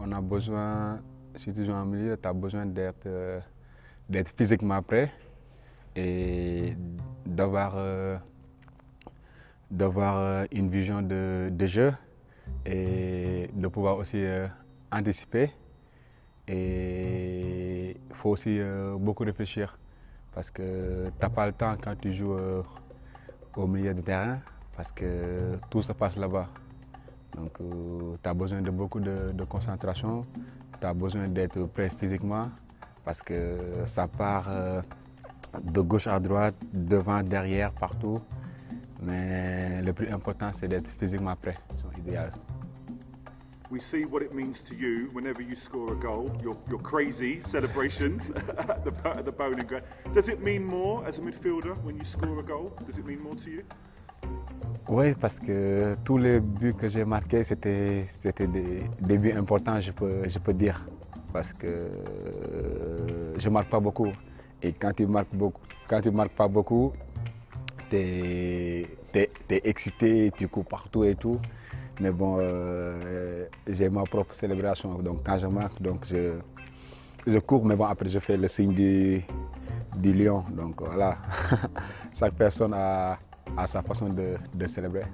on a besoin, si tu joues en milieu, tu as besoin d'être physiquement prêt et d'avoir une vision de jeu et de pouvoir aussi anticiper. Et il faut aussi beaucoup réfléchir parce que tu n'as pas le temps quand tu joues au milieu de terrain parce que tout se passe là-bas. Donc tu as besoin de beaucoup de concentration, tu as besoin d'être prêt physiquement parce que ça part de gauche à droite, devant, derrière, partout. Mais le plus important, c'est d'être physiquement prêt, c'est idéal. We see what it means to you whenever you score a goal, your crazy celebrations at the bowling ground. Does it mean more as a midfielder when you score a goal? Does it mean more to you? Oui, parce que tous les buts que j'ai marqués, c'était des buts importants, je peux dire. Parce que je ne marque pas beaucoup. Et quand tu marques pas beaucoup, tu es excité, tu cours partout et tout. Mais bon, j'ai ma propre célébration. Donc quand je marque, donc je cours, mais bon, après je fais le signe du lion. Donc voilà, chaque personne a sa façon de célébrer.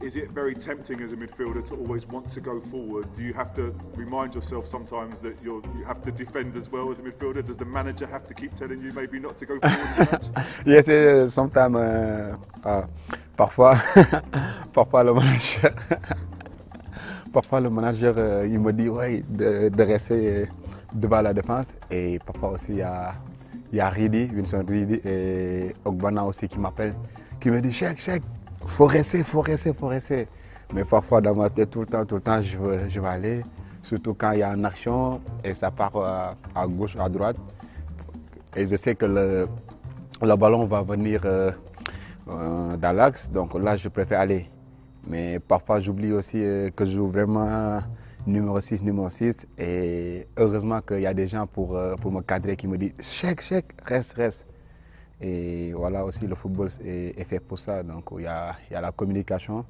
Is it very tempting as a midfielder to always want to go forward? Do you have to remind yourself sometimes that you have to defend as well as a midfielder? Does the manager have to keep telling you maybe not to go forward as much? Yes, sometimes, parfois, parfois le manager, il me dit ouais, de rester devant la défense. Et parfois aussi il y a Ridi, Wilson Ridi et Ogbana aussi qui m'appelle, qui me dit Cheikh, faut rester. Mais parfois dans ma tête, tout le temps, je vais aller, surtout quand il y a une action et ça part à gauche, à droite. Et je sais que le ballon va venir dans l'axe, donc là je préfère aller. Mais parfois j'oublie aussi que je joue vraiment numéro 6. Et heureusement qu'il y a des gens pour me cadrer qui me disent Cheikh, reste. Et voilà aussi le football est fait pour ça. Donc il y a la communication.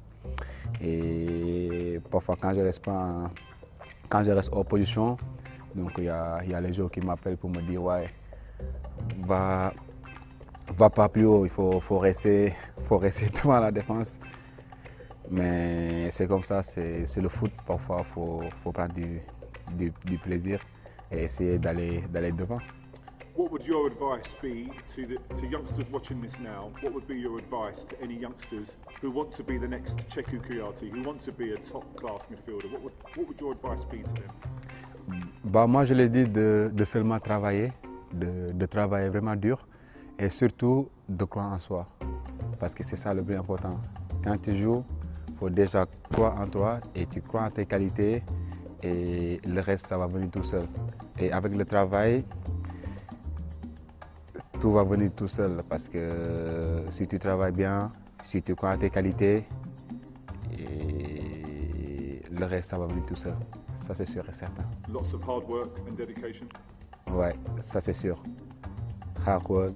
Et parfois quand je reste en position, donc il y a les joueurs qui m'appellent pour me dire ouais, va pas plus haut, il faut rester devant la défense. Mais c'est comme ça, c'est le foot. Parfois il faut prendre du plaisir et essayer d'aller devant. What would your advice be to youngsters watching this now? What would be your advice to any youngsters who want to be the next Cheikhou Kouyaté, who want to be a top-class midfielder? What would your advice be to them? Bah, moi, je l'ai dit de seulement travailler, de travailler vraiment dur et surtout de croire en soi. Parce que c'est ça le plus important. Quand tu joues, il faut déjà croire en toi et tu crois en tes qualités et le reste, ça va venir tout seul. Et avec le travail, tout va venir tout seul parce que si tu travailles bien, si tu crois en tes qualités, et le reste, ça va venir tout seul. Ça, c'est sûr et certain. Lots of hard work and dedication. Ouais, ça c'est sûr. Hard work.